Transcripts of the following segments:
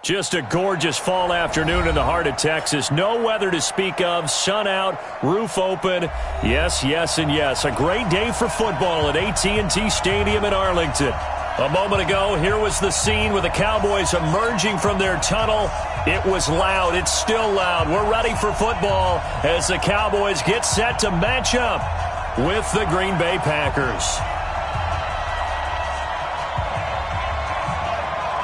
Just a gorgeous fall afternoon in the heart of Texas. No weather to speak of. Sun out, roof open. Yes, yes, and yes. A great day for football at AT&T Stadium in Arlington. A moment ago, here was the scene with the Cowboys emerging from their tunnel. It was loud. It's still loud. We're ready for football as the Cowboys get set to match up with the Green Bay Packers.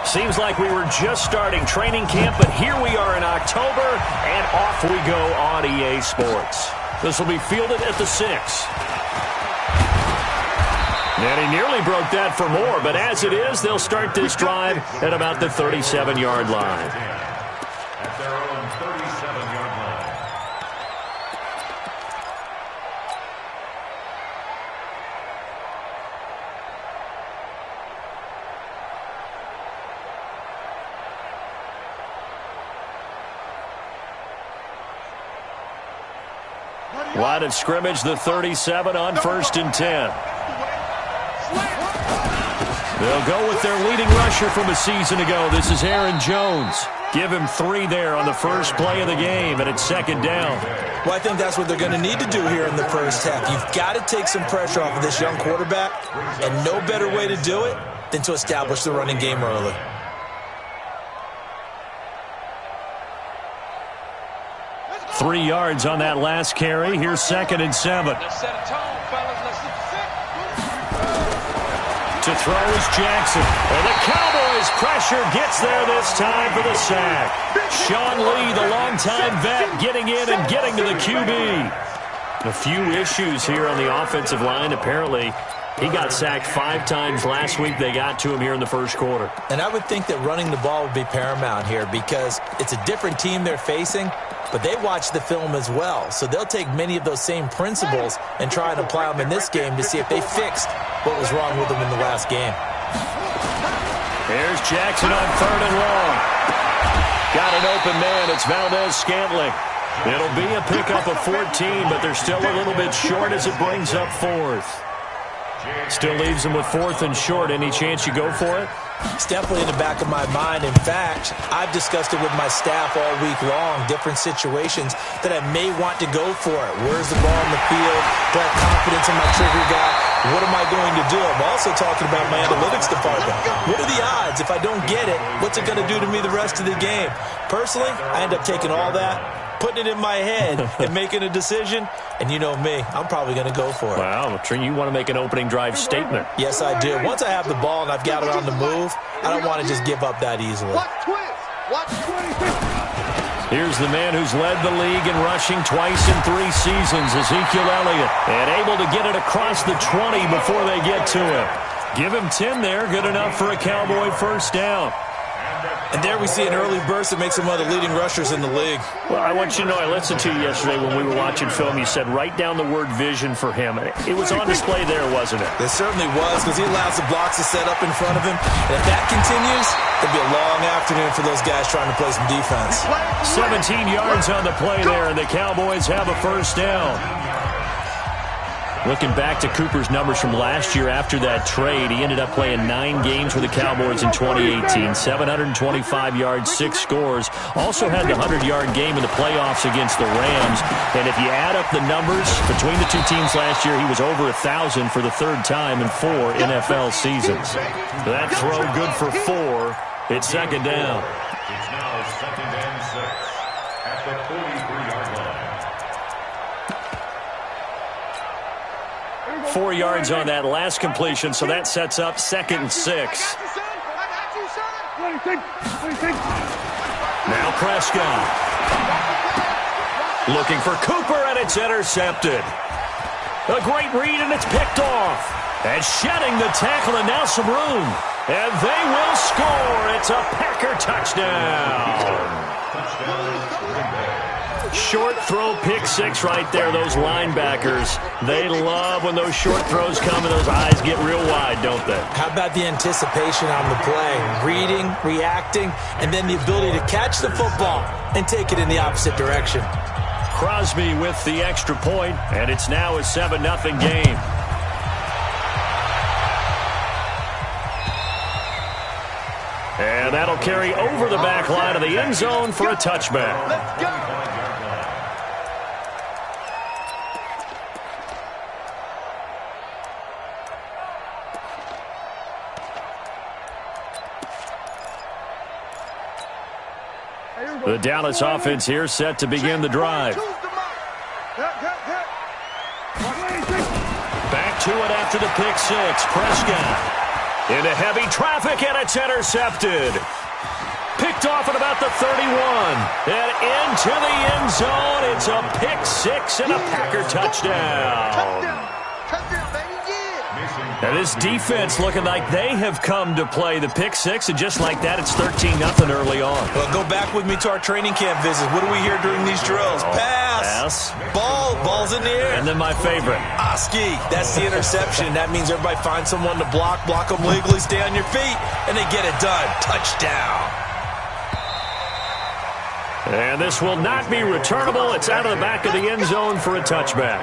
Seems like we were just starting training camp, but here we are in October, and off we go on EA Sports. This will be fielded at the 6. And he nearly broke that for more, but as it is, they'll start this drive at about the 37-yard line. At their own 37-yard line. Line of scrimmage, the 37 on 1st and 10. They'll go with their leading rusher from a season ago. This is Aaron Jones. Give him 3 there on the first play of the game, and it's 2nd down. Well, I think that's what they're going to need to do here in the first half. You've got to take some pressure off of this young quarterback, and no better way to do it than to establish the running game early. Three yards on that last carry. Here's 2nd and 7. Let's set a tone, fellas. To throw is Jackson. And the Cowboys' pressure gets there this time for the sack. Sean Lee, the longtime vet, getting in and getting to the QB. A few issues here on the offensive line. Apparently, he got sacked 5 times last week. They got to him here in the first quarter. And I would think that running the ball would be paramount here because it's a different team they're facing, but they watch the film as well. So they'll take many of those same principles and try and apply them in this game to see if they fixed what was wrong with them in the last game. Here's Jackson on 3rd and long. Got an open man. It's Valdez-Scantling. It'll be a pickup of 14, but they're still a little bit short as it brings up 4th. Still leaves them with 4th and short. Any chance you go for it? It's definitely in the back of my mind. In fact, I've discussed it with my staff all week long, different situations that I may want to go for it. Where's the ball on the field? Do I have confidence in my trigger guy? What am I going to do? I'm also talking about my analytics department. What are the odds? If I don't get it, what's it going to do to me the rest of the game? Personally, I end up taking all that, putting it in my head, and making a decision. And you know me, I'm probably going to go for it. Wow, you want to make an opening drive statement. Yes, I do. Once I have the ball and I've got it on the move, I don't want to just give up that easily. Here's the man who's led the league in rushing twice in 3 seasons, Ezekiel Elliott, and able to get it across the 20 before they get to him. Give him 10 there, good enough for a Cowboy first down. And there we see an early burst that makes him one of the leading rushers in the league. Well, I want you to know, I listened to you yesterday when we were watching film. You said write down the word vision for him. It was on display there, wasn't it? It certainly was, because he allows the blocks to set up in front of him. And if that continues, it'll be a long afternoon for those guys trying to play some defense. 17 yards on the play there, and the Cowboys have a first down. Looking back to Cooper's numbers from last year after that trade, he ended up playing 9 games with the Cowboys in 2018. 725 yards, 6 scores. Also had the 100-yard game in the playoffs against the Rams. And if you add up the numbers between the 2 teams last year, he was over 1,000 for the 3rd time in 4 NFL seasons. That throw good for 4. It's 2nd down. It's now 2nd and 6 at the 43-yard line. 4 yards on that last completion, so that sets up 2nd and 6. Now Prescott. Looking for Cooper, and it's intercepted. A great read, and it's picked off. And shedding the tackle, and now some room. And they will score. It's a Packer touchdown. Short throw, pick 6 right there. Those linebackers, they love when those short throws come and those eyes get real wide, don't they? How about the anticipation on the play? Reading, reacting, and then the ability to catch the football and take it in the opposite direction. Crosby with the extra point, and it's now a 7-0 game. And And that'll carry over the back line of the end zone for a touchback. Let's go. The Dallas offense here set to begin the drive. Back to it after the pick six. Prescott into heavy traffic, and it's intercepted. Picked off at about the 31. And into the end zone. It's a pick six and a Packer touchdown. Now this defense looking like they have come to play the pick six, and just like that, it's 13-0 early on. Well, go back with me to our training camp visit. What do we hear during these drills? Pass. Ball's in the air. And then my favorite. Oski. That's the interception. That means everybody finds someone to block them legally, stay on your feet, and they get it done. Touchdown. And this will not be returnable. It's out of the back of the end zone for a touchback.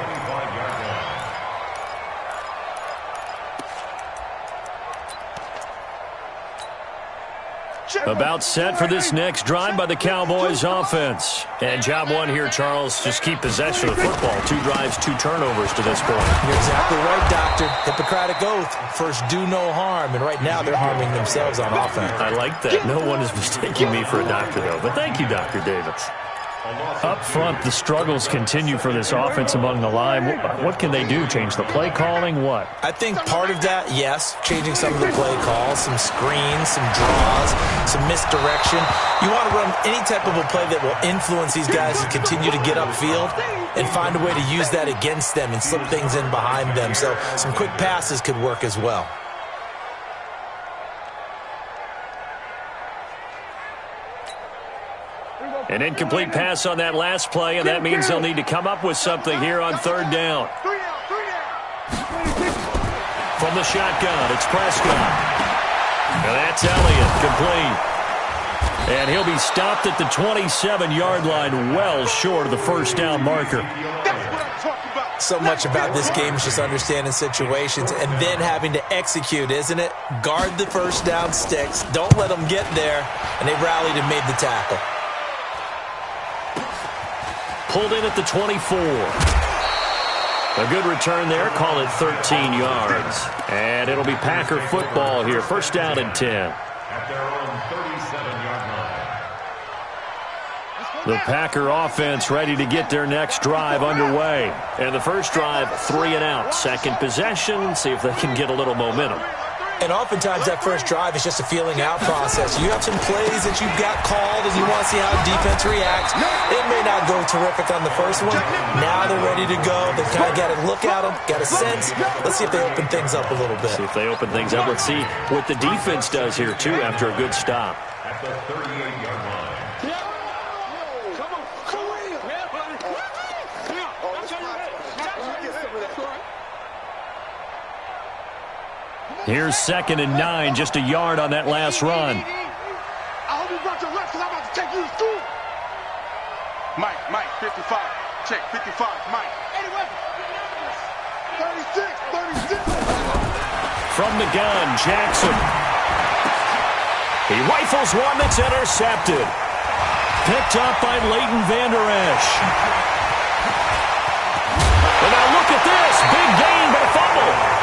About set for this next drive by the Cowboys offense. And job one here, Charles, just keep possession of the football. 2 drives, 2 turnovers to this point. You're exactly right, Doctor. Hippocratic oath. First, do no harm. And right now, they're harming themselves on offense. I like that. No one is mistaking me for a doctor, though. But thank you, Dr. Davis. Up front, the struggles continue for this offense among the line. What can they do? Change the play calling? What? I think part of that, yes, changing some of the play calls, some screens, some draws, some misdirection. You want to run any type of a play that will influence these guys to continue to get upfield and find a way to use that against them and slip things in behind them. So some quick passes could work as well. An incomplete pass on that last play, and that means they'll need to come up with something here on third down. From the shotgun, it's Prescott. And that's Elliott, complete. And he'll be stopped at the 27-yard line, well short of the first down marker. So much about this game is just understanding situations and then having to execute, isn't it? Guard the first down sticks. Don't let them get there. And they rallied and made the tackle. Pulled in at the 24. A good return there. Call it 13 yards. And it'll be Packer football here. First down and 10. At their own 37-yard line. The Packer offense ready to get their next drive underway. And the first drive, 3 and out. Second possession, see if they can get a little momentum. And oftentimes that first drive is just a feeling out process. You have some plays that you've got called and you want to see how defense reacts. It may not go terrific on the first one. Now they're ready to go. They've kind of got to look at them, got a sense. Let's see if they open things up a little bit. See if they open things up. Let's see what the defense does here, too, after a good stop. At the 38-yard line. Here's 2nd and 9, just a yard on that last run. I hope you brought your reps because I'm about to take you to school. Mike, 55. Check, 55, Mike. 36. From the gun, Jackson. He rifles one that's intercepted. Picked up by Leighton Vander Esch. And now look at this. Big gain, but a fumble.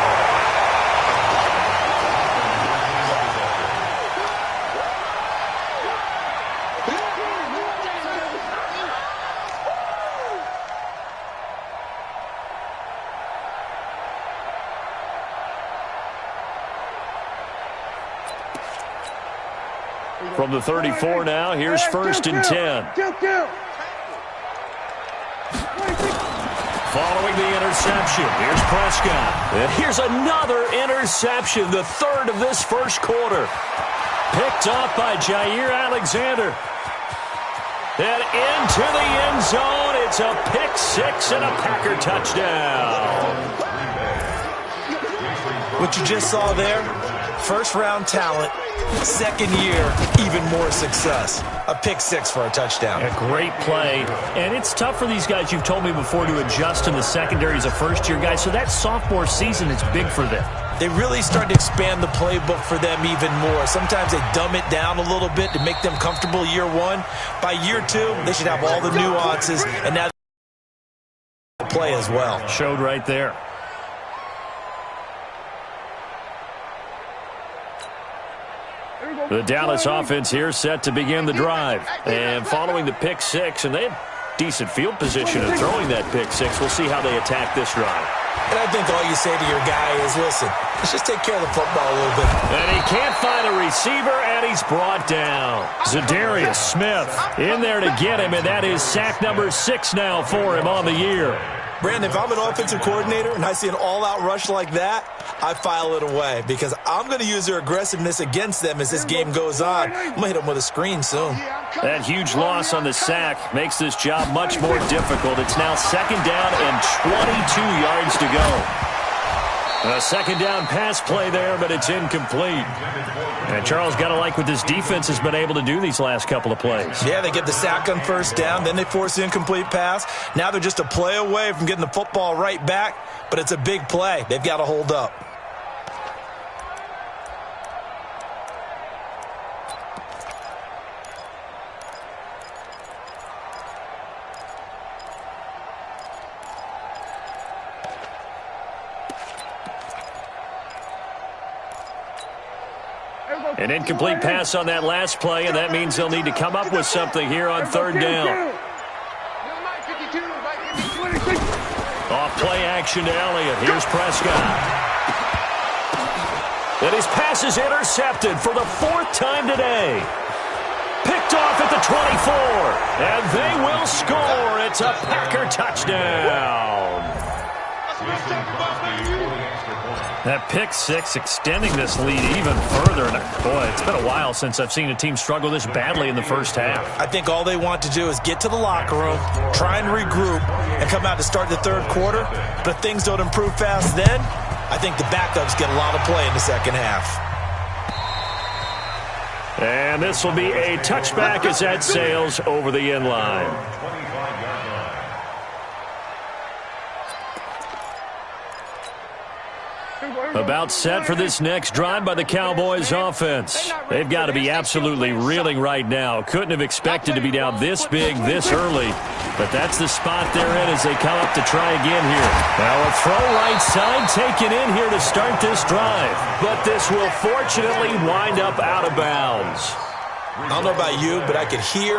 From the 34 now, here's 1st and 10. Following the interception, here's Prescott. And here's another interception, the 3rd of this first quarter. Picked up by Jair Alexander. And into the end zone, it's a pick six and a Packer touchdown. What you just saw there, first-round talent, second year, even more success. A pick six for a touchdown. A great play. And it's tough for these guys, you've told me before, to adjust in the secondary as a first-year guy. So that sophomore season is big for them. they really start to expand the playbook for them even more. Sometimes they dumb it down a little bit to make them comfortable year one. By year two, they should have all the nuances, and now they play as well. Showed right there. The Dallas offense here set to begin the drive. And following the pick six, and they have decent field position in throwing that pick six. We'll see how they attack this drive. And I think all you say to your guy is, listen, let's just take care of the football a little bit. And he can't find a receiver, and he's brought down. Zadarius Smith in there to get him, and that is sack number 6 now for him on the year. Brandon, if I'm an offensive coordinator and I see an all-out rush like that, I file it away because I'm going to use their aggressiveness against them as this game goes on. I'm going to hit them with a screen soon. That huge loss on the sack makes this job much more difficult. It's now 2nd down and 22 yards to go. A 2nd down pass play there, but it's incomplete. And Charles, got to like what this defense has been able to do these last couple of plays. Yeah, they get the sack on 1st down, then they force the incomplete pass. Now they're just a play away from getting the football right back, but it's a big play. They've got to hold up. An incomplete pass on that last play, and that means they'll need to come up with something here on 3rd down. Off play action to Elliott. Here's Prescott. And his pass is intercepted for the 4th time today. Picked off at the 24. And they will score. It's a Packer touchdown. That pick six extending this lead even further. And boy, it's been a while since I've seen a team struggle this badly in the first half. I think all they want to do is get to the locker room, try and regroup, and come out to start the 3rd quarter. But if things don't improve fast then, I think the backups get a lot of play in the 2nd half. And this will be a touchback as that sails over the end line. About set for this next drive by the Cowboys offense. They've got to be absolutely reeling right now. Couldn't have expected to be down this big this early. But that's the spot they're in as they come up to try again here. Now a throw right side taken in here to start this drive. But this will fortunately wind up out of bounds. I don't know about you, but I could hear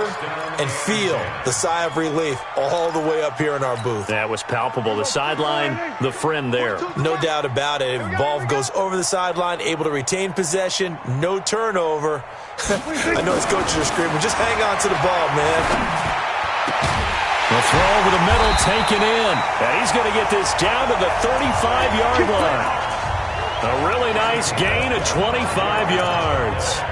and feel the sigh of relief all the way up here in our booth. That was palpable. The sideline, the friend there. No doubt about it. Ball goes over the sideline, able to retain possession, no turnover. I know his coaches are screaming, just hang on to the ball, man. The throw over the middle taken in. And he's going to get this down to the 35-yard line. A really nice gain of 25 yards.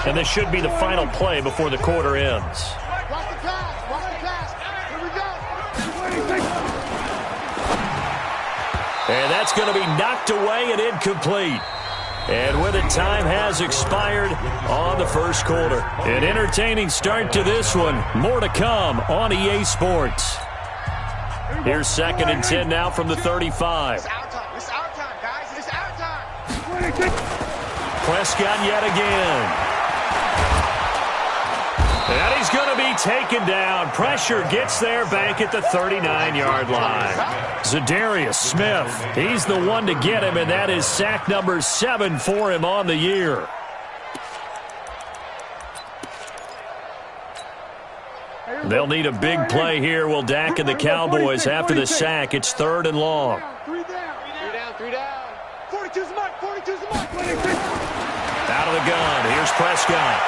And this should be the final play before the quarter ends. Watch the pass. Watch the pass. Here we go. And that's going to be knocked away and incomplete. And with it, time has expired on the 1st quarter. An entertaining start to this one. More to come on EA Sports. Here's 2nd and 10 now from the 35. It's our time. It's our time, guys. It's our time. Prescott yet again. And he's going to be taken down. Pressure gets there back at the 39-yard line. Zadarius Smith, he's the one to get him, and that is sack number 7 for him on the year. They'll need a big play here. Will Dak and the Cowboys after the sack. It's 3rd and long. 3 down. 3 down. 42's the mark. 42's the mark. Out of the gun. Here's Prescott.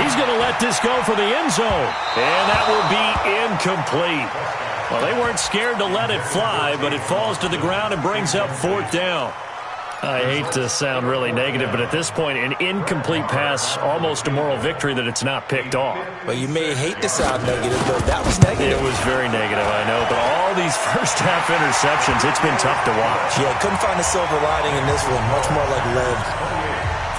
He's going to let this go for the end zone. And that will be incomplete. Well, they weren't scared to let it fly, but it falls to the ground and brings up 4th down. I hate to sound really negative, but at this point, an incomplete pass, almost a moral victory that it's not picked off. Well, you may hate to sound negative, but that was negative. It was very negative, I know, but all these first-half interceptions, it's been tough to watch. Yeah, couldn't find a silver lining in this one. Much more like lead.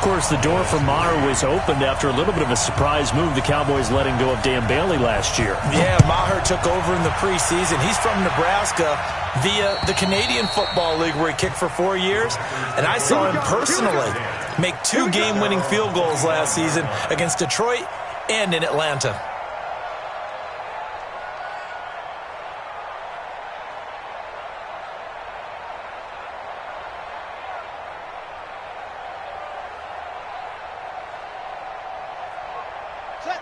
course, the door for Maher was opened after a little bit of a surprise move, the Cowboys letting go of Dan Bailey last year. Yeah, Maher took over in the preseason. He's from Nebraska via the Canadian Football League, where he kicked for 4 years. And I saw him personally make 2 game-winning field goals last season against Detroit and in Atlanta.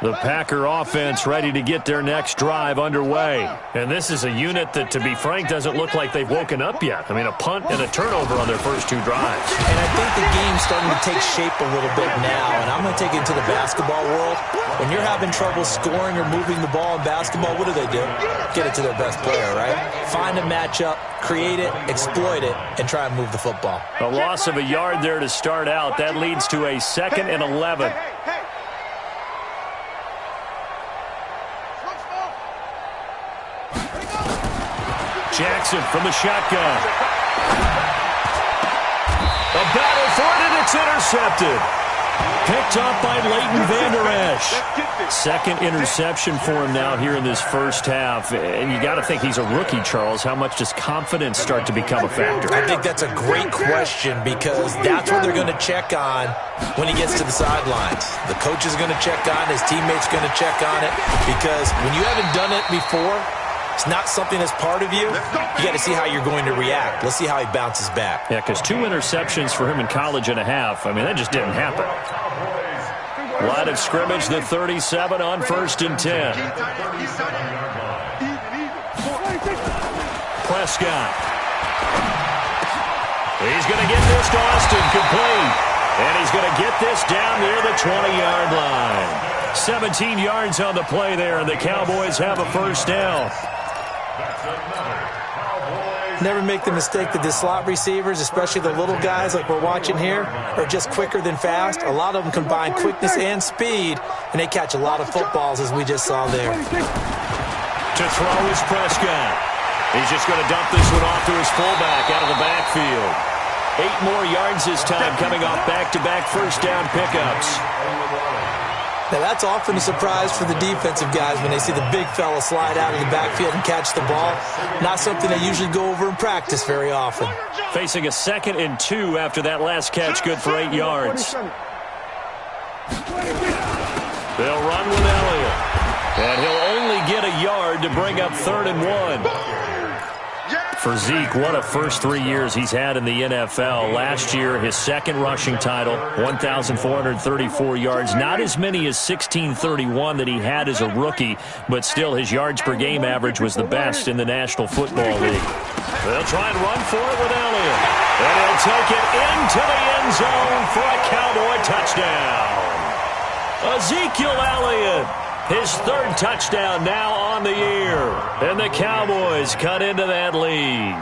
The Packer offense ready to get their next drive underway. And this is a unit that, to be frank, doesn't look like they've woken up yet. I mean, a punt and a turnover on their first 2 drives. And I think the game's starting to take shape a little bit now. And I'm going to take it into the basketball world. When you're having trouble scoring or moving the ball in basketball, what do? Get it to their best player, right? Find a matchup, create it, exploit it, and try and move the football. A loss of a yard there to start out. That leads to a 2nd and 11. Jackson from the shotgun. A battle for it, and it's intercepted. Picked up by Leighton Vander Esch. 2nd interception for him now here in this first half. And you got to think he's a rookie, Charles. How much does confidence start to become a factor? I think that's a great question, because that's what they're going to check on when he gets to the sidelines. The coach is going to check on it. His teammates are going to check on it, because when you haven't done it before, it's not something that's part of you. You got to see how you're going to react. Let's see how he bounces back. Yeah, because 2 interceptions for him in college and a half. I mean, that just didn't happen. Line of scrimmage, the 37 on 1st and 10. Prescott. He's going to get this to Austin, complete. And he's going to get this down near the 20-yard line. 17 yards on the play there, and the Cowboys have a first down. Never make the mistake that the slot receivers, especially the little guys like we're watching here, are just quicker than fast. A lot of them combine quickness and speed, and they catch a lot of footballs, as we just saw there. To throw is Prescott. He's just going to dump this one off to his fullback out of the backfield. 8 more yards this time, coming off back-to-back first down pickups. Now, that's often a surprise for the defensive guys when they see the big fella slide out of the backfield and catch the ball. Not something they usually go over in practice very often. Facing a 2nd and 2 after that last catch, good for 8 yards. They'll run with Elliott. And he'll only get a yard to bring up 3rd and 1. For Zeke, what a first 3 years he's had in the NFL. Last year, his 2nd rushing title, 1,434 yards. Not as many as 1,631 that he had as a rookie, but still his yards per game average was the best in the National Football League. They'll try and run for it with Elliott. And he'll take it into the end zone for a Cowboy touchdown. Ezekiel Elliott. His 3rd touchdown now on the year. And the Cowboys cut into that lead.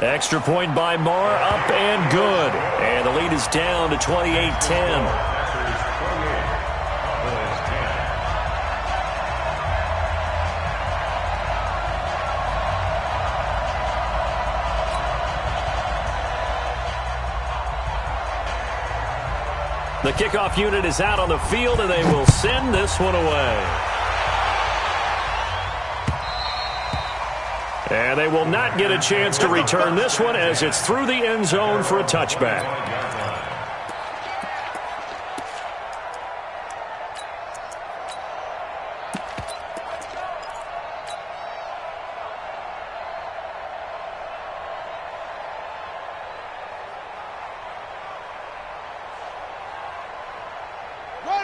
Extra point by Moore, up and good. And the lead is down to 28-10. The kickoff unit is out on the field, and they will send this one away. And they will not get a chance to return this one, as it's through the end zone for a touchback.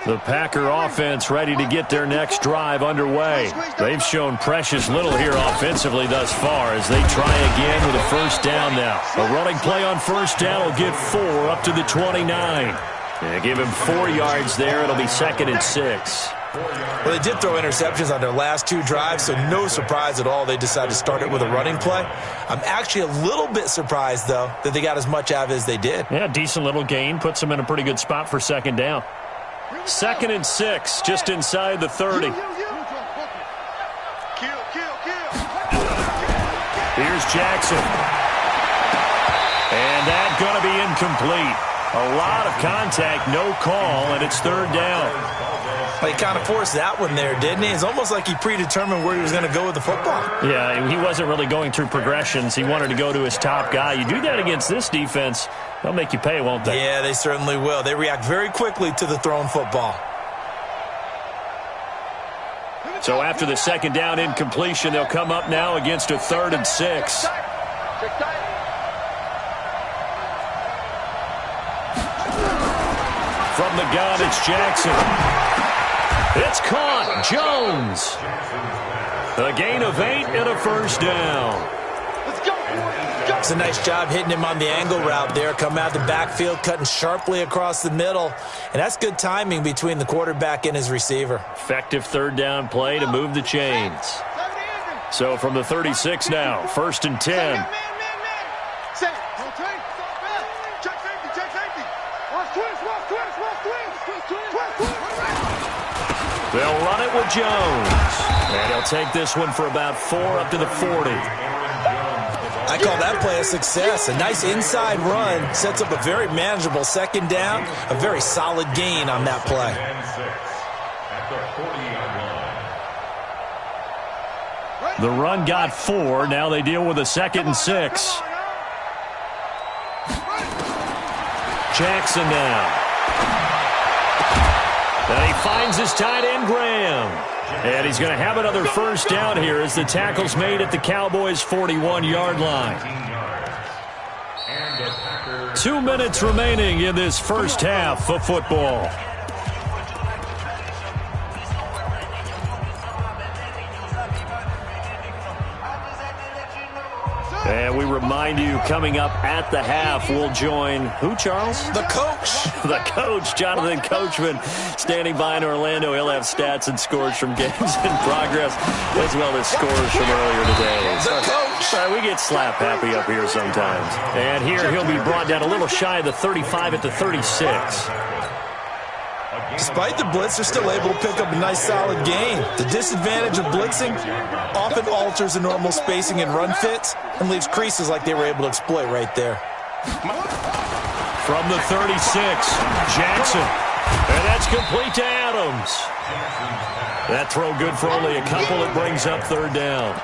The Packer offense ready to get their next drive underway. They've shown precious little here offensively thus far as they try again with a first down now. A running play on first down will get 4 up to the 29. And give him 4 yards there. It'll be 2nd and 6. Well, they did throw interceptions on their last 2 drives, so no surprise at all they decided to start it with a running play. I'm actually a little bit surprised, though, that they got as much out of it as they did. Yeah, decent little gain. Puts them in a pretty good spot for 2nd down. 2nd and 6, just inside the 30. Here's Jackson. And that's going to be incomplete. A lot of contact, no call, and it's third down. Well, he kind of forced that one there, didn't he? It's almost like he predetermined where he was going to go with the football. Yeah, he wasn't really going through progressions. He wanted to go to his top guy. You do that against this defense, they'll make you pay, won't they? Yeah, they certainly will. They react very quickly to the thrown football. So after the second down incompletion, they'll come up now against a 3rd and 6. From the gun, it's Jackson. It's caught. Jones. A gain of 8 and a first down. It's a nice job hitting him on the angle route there. Come out the backfield, cutting sharply across the middle. And that's good timing between the quarterback and his receiver. Effective third down play to move the chains. So from the 36 now, 1st and 10. They'll run it with Jones. And he'll take this one for about 4 up to the 40. I call that play a success. A nice inside run sets up a very manageable second down. A very solid gain on that play. The run got 4. Now they deal with a 2nd and 6. Jackson now. And he finds his tight end, Graham. And he's going to have another first down here as the tackle's made at the Cowboys' 41-yard line. 2 minutes remaining in this first half of football. And we remind you, coming up at the half, we'll join who, Charles? The coach. The coach, Jonathan Coachman, standing by in Orlando. He'll have stats and scores from games in progress, as well as scores from earlier today. The coach. Sorry, we get slap happy up here sometimes. And here he'll be brought down a little shy of the 35 at the 36. Despite the blitz, they're still able to pick up a nice solid gain. The disadvantage of blitzing often alters the normal spacing and run fits and leaves creases like they were able to exploit right there. From the 36, Jackson. And that's complete to Adams. That throw good for only a couple. It brings up third down.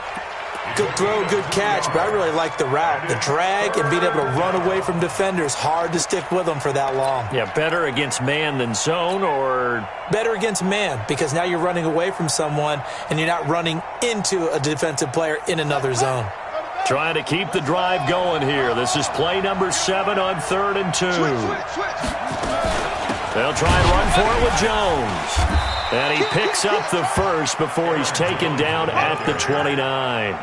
Good throw, good catch, but I really like the route. The drag and being able to run away from defenders, hard to stick with them for that long. Yeah, better against man than zone, or? Better against man, because now you're running away from someone and you're not running into a defensive player in another zone. Trying to keep the drive going here. This is play number 7 on 3rd and 2. They'll try and run for it with Jones. And he picks up the first before he's taken down at the 29.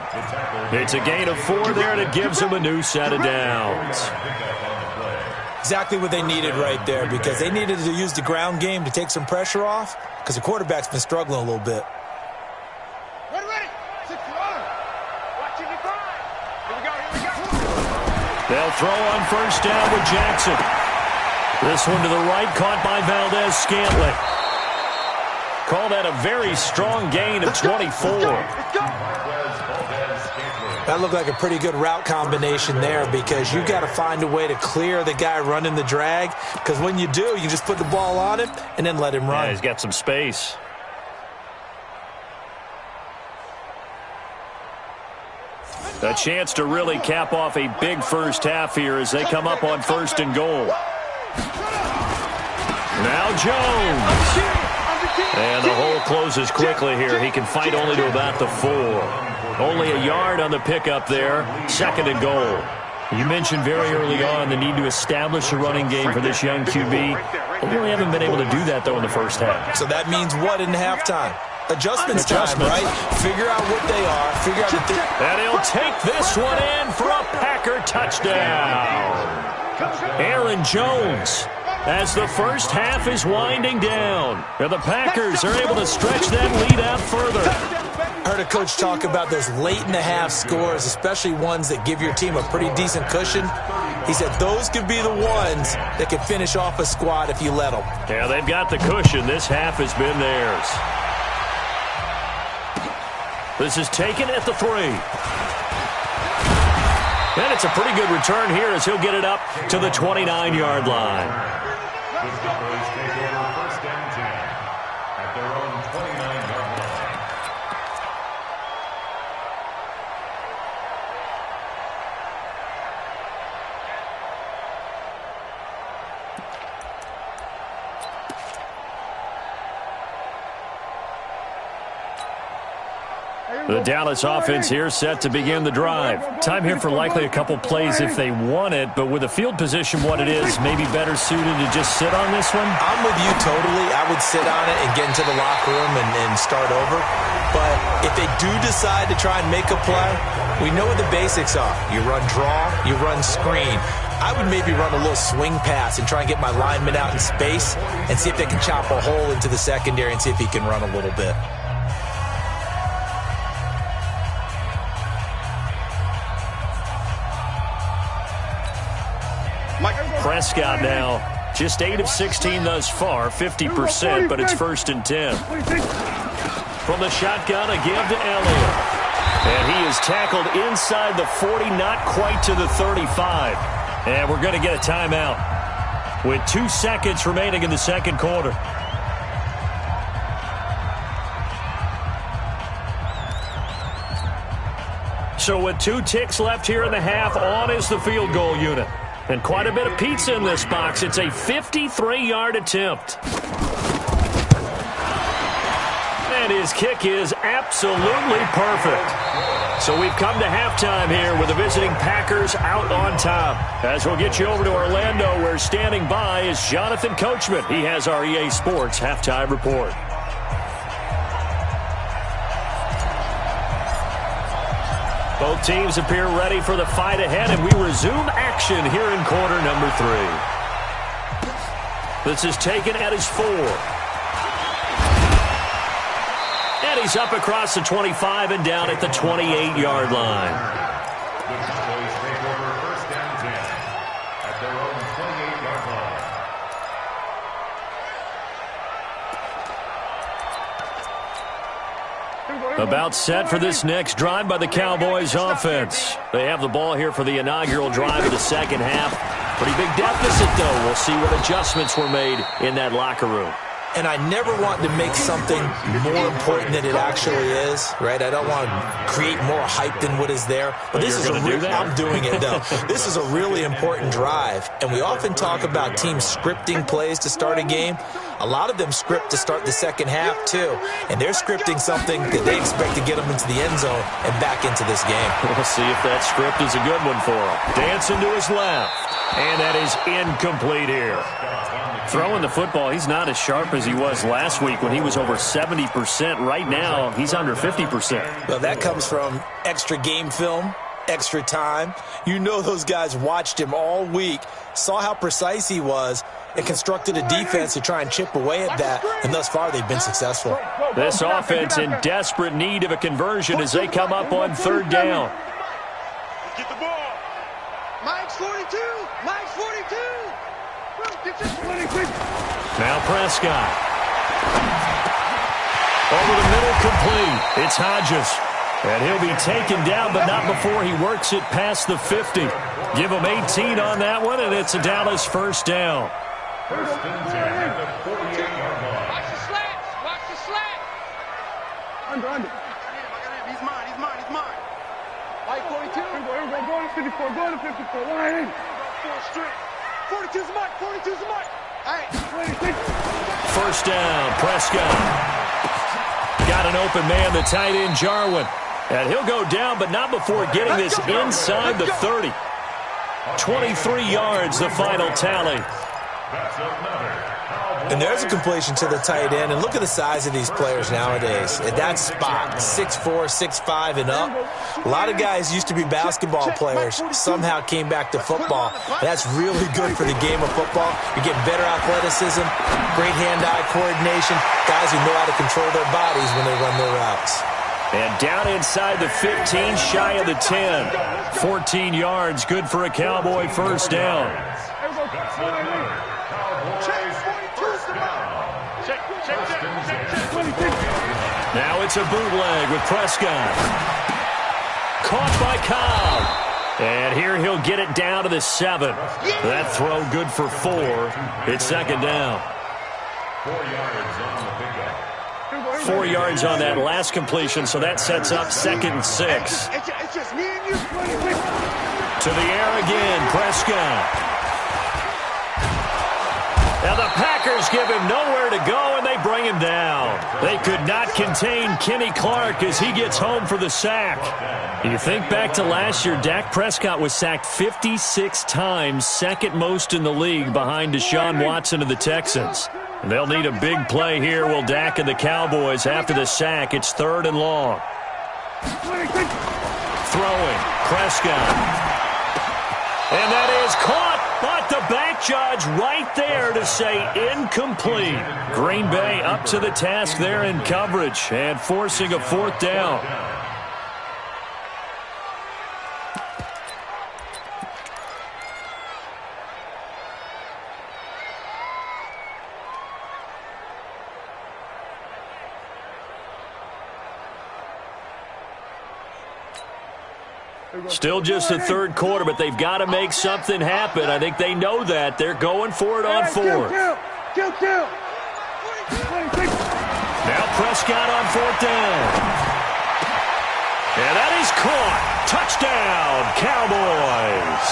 It's a gain of 4 there, and it gives him a new set of downs. Exactly what they needed right there, because they needed to use the ground game to take some pressure off, because the quarterback's been struggling a little bit. They'll throw on first down with Jackson. This one to the right, caught by Valdez-Scantling. Call that a very strong gain of 24. That looked like a pretty good route combination there, because you got to find a way to clear the guy running the drag, because when you do, you just put the ball on him and then let him run. Yeah, he's got some space. A chance to really cap off a big first half here as they come up on 1st and goal. Now Jones. And the hole closes quickly here. He can fight only to about the 4. Only a yard on the pickup there. 2nd and goal. You mentioned very early on the need to establish a running game for this young QB. They really haven't been able to do that, though, in the first half. So that means what in halftime? Adjustments time, right? Figure out what they are. Figure out what and he'll take this one in for a Packer touchdown. Aaron Jones, as the first half is winding down. And the Packers are able to stretch that lead out further. I heard a coach talk about those late-in-the-half scores, especially ones that give your team a pretty decent cushion. He said those could be the ones that can finish off a squad if you let them. Yeah, they've got the cushion. This half has been theirs. This is taken at the 3. And it's a pretty good return here as he'll get it up to the 29-yard line. The Cowboys take over first and 10 at their own 29-yard line. The Dallas offense here set to begin the drive. Time here for likely a couple plays if they want it, but with the field position what it is, maybe better suited to just sit on this one? I'm with you totally. I would sit on it and get into the locker room and start over. But if they do decide to try and make a play, we know what the basics are. You run draw, you run screen. I would maybe run a little swing pass and try and get my lineman out in space and see if they can chop a hole into the secondary and see if he can run a little bit. Prescott now, just 8 of 16 thus far, 50%, but it's 1st and 10. From the shotgun, a give to Elliott. And he is tackled inside the 40, not quite to the 35. And we're going to get a timeout with 2 seconds remaining in the second quarter. So with 2 ticks left here in the half, on is the field goal unit. And quite a bit of pizza in this box. It's a 53-yard attempt. And his kick is absolutely perfect. So we've come to halftime here with the visiting Packers out on top. As we'll get you over to Orlando, where standing by is Jonathan Coachman. He has our EA Sports halftime report. Both teams appear ready for the fight ahead, and we resume action here in quarter number 3. This is taken at his 4. And he's up across the 25 and down at the 28-yard line. The Cowboys take over first and 10 at their own 28-yard line. About set for this next drive by the Cowboys offense. They have the ball here for the inaugural drive of the second half. Pretty big deficit, though. We'll see what adjustments were made in that locker room. And I never want to make something more important than it actually is, right? I don't want to create more hype than what is there. But this is I'm doing it, though. This is a really important drive. And we often talk about teams scripting plays to start a game. A lot of them script to start the second half, too. And they're scripting something that they expect to get them into the end zone and back into this game. We'll see if that script is a good one for him. Dancing to his left. And that is incomplete here. Throwing the football, he's not as sharp as he was last week when he was over 70%. Right now, he's under 50%. Well, that comes from extra game film, extra time. You know those guys watched him all week, saw how precise he was, and constructed a defense to try and chip away at that, and thus far they've been successful. This offense in desperate need of a conversion as they come up on 3rd down. Get the ball. Mike's 42. Mike's 42. Now Prescott. Over the middle, complete. It's Hodges. And he'll be taken down, but not before he works it past the 50. Give him 18 on that one, and it's a Dallas 1st down. First and 10 at the 48-yard line. Watch the slats. Watch the slat. Under. He's mine. He's mine. He's mine. Mike 42. Here we go. Go to 54. Go to 54. Line in. 4 straight. 42's a mark. 42's a mark. All right. 26. 1st down, Prescott. Got an open man, the tight end, Jarwin. And he'll go down, but not before getting this inside the 30. 23 yards, the final tally. And there's a completion to the tight end. And look at the size of these players nowadays. At that spot, 6'4", 6'5", and up. A lot of guys used to be basketball players, somehow came back to football. That's really good for the game of football. You're getting better athleticism, great hand-eye coordination, guys who know how to control their bodies when they run their routes. And down inside the 15, shy of the 10. 14 yards, good for a Cowboy 1st down. Now it's a bootleg with Prescott. Caught by Cobb. And here he'll get it down to the 7. That throw good for 4. It's second down. 4 yards on the pickup. 4 yards on that last completion, so that sets up 2nd and 6. It's just me and you. To the air again, Prescott. Now the Packers give him nowhere to go, and they bring him down. They could not contain Kenny Clark as he gets home for the sack. You think back to last year, Dak Prescott was sacked 56 times, second most in the league behind Deshaun Watson of the Texans. They'll need a big play here, will Dak and the Cowboys after the sack. It's 3rd and long. Throwing, Prescott. And that is caught, but the back judge right there to say incomplete. Green Bay up to the task there in coverage and forcing a 4th down. Still just the 3rd quarter, but they've got to make something happen. I think they know that. They're going for it on 4th. Now Prescott on 4th down. And that is caught. Touchdown, Cowboys.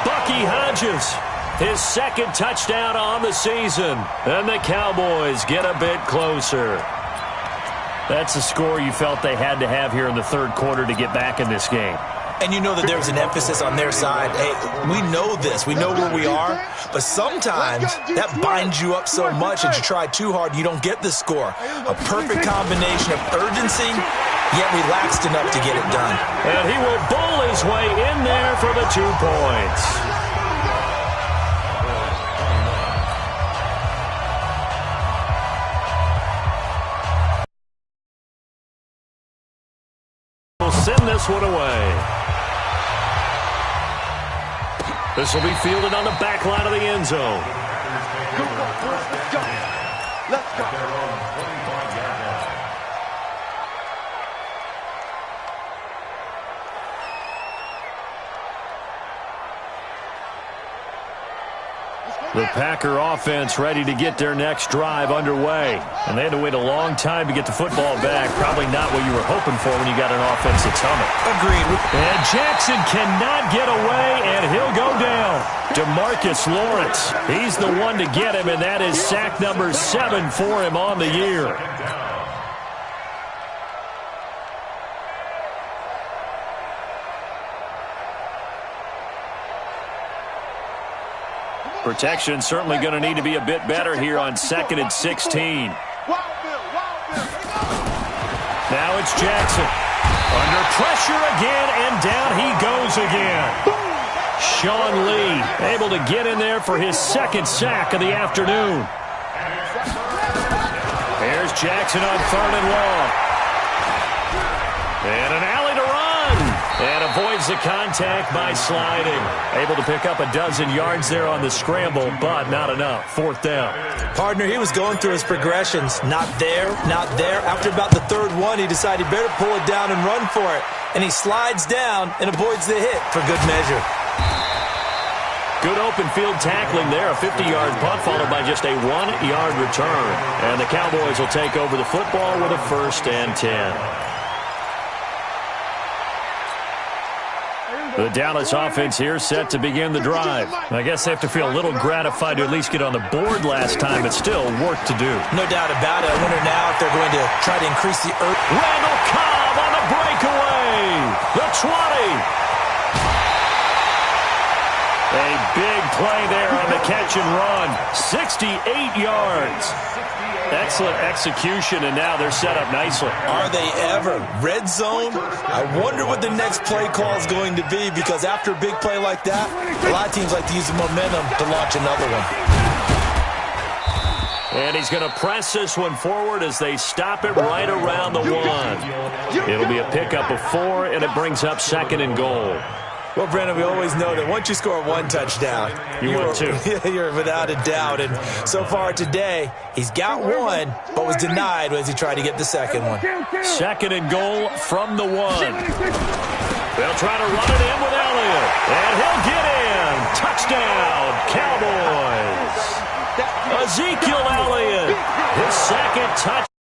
Bucky Hodges, his 2nd touchdown on the season. And the Cowboys get a bit closer. That's a score you felt they had to have here in the 3rd quarter to get back in this game. And you know that there's an emphasis on their side. Hey, we know this. We know where we are. But sometimes that binds you up so much that you try too hard, you don't get the score. A perfect combination of urgency, yet relaxed enough to get it done. And he will bowl his way in there for the 2 points. We'll send this one away. This will be fielded on the back line of the end zone. Let's go. The Packer offense ready to get their next drive underway. And they had to wait a long time to get the football back. Probably not what you were hoping for when you got an offense that's humming. Agreed. And Jackson cannot get away, and he'll go down. DeMarcus Lawrence, he's the one to get him, and that is sack number 7 for him on the year. Protection certainly going to need to be a bit better here on 2nd and 16. Now it's Jackson. Under pressure again, and down he goes again. Sean Lee able to get in there for his 2nd sack of the afternoon. There's Jackson on 3rd and long. And an alley to run. And avoids the contact by sliding. Able to pick up a dozen yards there on the scramble, but not enough. 4th down. Partner, he was going through his progressions. Not there, not there. After about the 3rd one, he decided he better pull it down and run for it. And he slides down and avoids the hit for good measure. Good open field tackling there. A 50-yard punt followed by just a 1-yard return. And the Cowboys will take over the football with a 1st and 10. The Dallas offense here set to begin the drive. I guess they have to feel a little gratified to at least get on the board last time, but still work to do. No doubt about it. I wonder now if they're going to try to increase the Randall Cobb on the breakaway. The 20. A big play there on the catch and run. 68 yards. Excellent execution, and now they're set up nicely. Are they ever? Red zone? I wonder what the next play call is going to be, because after a big play like that, a lot of teams like to use the momentum to launch another one. And he's going to press this one forward as they stop it right around the 1. It'll be a pickup of 4, and it brings up 2nd and goal. Well, Brandon, we always know that once you score one touchdown, you're without a doubt. And so far today, he's got one, but was denied as he tried to get the second one. 2nd and goal from the 1. They'll try to run it in with Elliott, and he'll get in. Touchdown, Cowboys. Ezekiel Elliott, his 2nd touchdown.